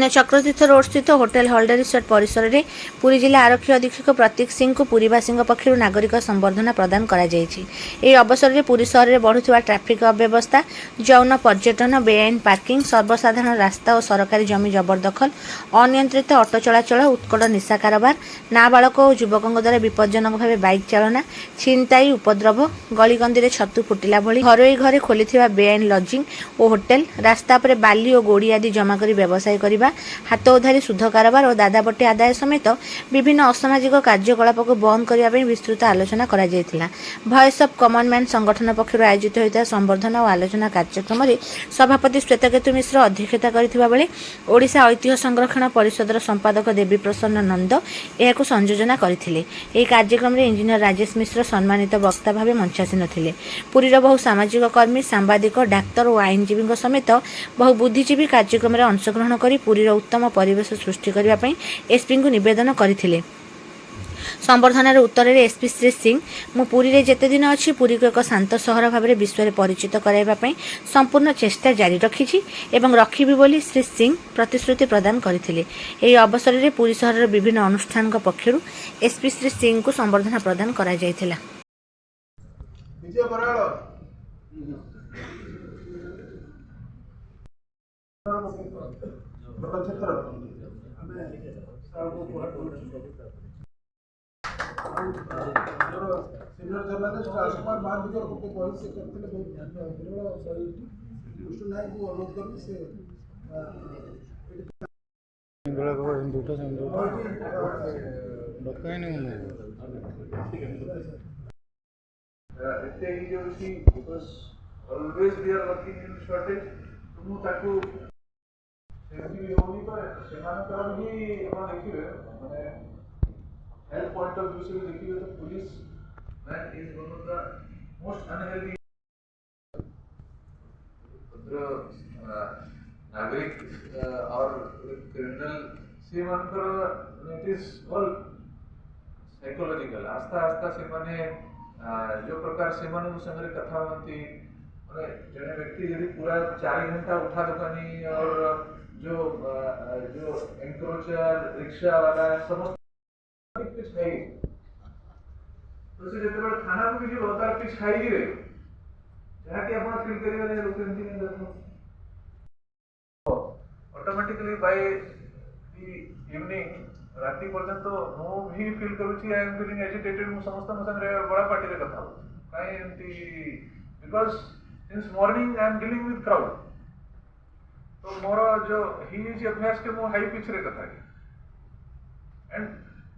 Chakratirtha road स्थित hotel हल्डर resort परिसर में पुरी जिला आरक्षी अधीक्षक प्रतीक सिंह को पुरीवासी पक्षर नागरिक संबर्धना प्रदान कर अवसर में पुरी सहर में बढ़ुवा ट्राफिक अव्यवस्था, यौन पर्यटन, बेआईन पार्किंग, सर्वसाधारण रास्ता और सरकारी जमी जबरदखल, अनियंत्रित अटो चलाचल, उत्कट निशा कारोबार, नाबालक और युवकों द्वारा विपज्जनक भाव बाइक चालना, छिनताई, उपद्रव, गलीगंदी में छतु फुटिला भली घरोई घरे खोली बेआईन लजिंग और होटेल, रास्ता पर बाली और गोड़ी आदि जमा कर व्यवसाय करने, हाथ उधारी सुध कारोबार और दादाबटी आदाय समेत विभिन्न असामाजिक कार्यकलाप को बंद करने विस्तृत आलोचना करा जायतिला। वॉइस ऑफ कॉमन मैन संगठन पक्षर आयोजित होता संबर्धना और आलोचना कार्यक्रम में सभापति श्वेतकेतु मिश्र अध्यक्षता करथिबा बेले ओडिशा ऐतिह्य संरक्षण परिषदर संपादक देवी प्रसन्न नंद यह संयोजना करथिले। एही कार्यक्रम में इंजीनियर राजेश मिश्र सम्मानित वक्ता भाव मंचासीन थिले। पुरीर बहु सामाजिक कर्मी, सांबादिक, डाक्तर और आईनजीवी समेत बहु बुद्धिजीवी कार्यक्रम में अंशग्रहण कर पुरीर उत्तम परिवेश सृष्टि करने एसपी को निवेदन करथिले। संबर्धनार उत्तर में एसपी श्री सिंह, मु पुरी रे जेते दिन अच्छी पुरी को एक शांत सहर भाव में विश्व में परिचित कराइबा संपूर्ण चेष्टा जारी रखिछि एवं रखिबि बोली श्री सिंह प्रतिश्रुति प्रदान करथिले। एही अवसर में पुरी सहर विभिन्न अनुष्ठान पक्षर एसपी श्री सिंह को संबर्धना प्रदान करा जायतिला। सीनियर जर्नलिस्ट राजकुमार महादिगर को कही से करते कृष्ण नायक को अनुरोध करके से because always we are working in shortage तुम ताकू सेंसिटिव होनी तो सेमानकर भी अपन देखिबे माने हेल्थ पॉइंट ऑफ व्यू से भी देखिए तो police man is one of the most unhealthy नागरिक और क्रिमिनल से मानकर इट इज ऑल साइकोलॉजिकल आस्था आस्था से माने जो प्रकार से माने संगे कथा होती माने जने व्यक्ति यदि पूरा 4 घंटा उठा दुकानी और जो एंक्रोचर रिक्शा वाला समस्त कुछ नहीं तो से जते बड़ खाना को भी होता है कुछ खाई रे जहां कि अपन फील करी वाले लोग एंती नहीं जातो ऑटोमेटिकली बाय द इवनिंग राति पर्यंत तो नो भी फील करूची आई एम फीलिंग एजिटेटेड मु समस्त संगे बड़ा पार्टी रे कथा काई एंती because since morning I am dealing with crowd तो मोर जो ही अभ्यास के मो हाई पिच रे कथा and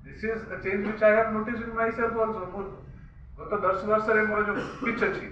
this is a change which I have noticed in myself also. गत 10 वर्ष रे मोर जो पिच अछि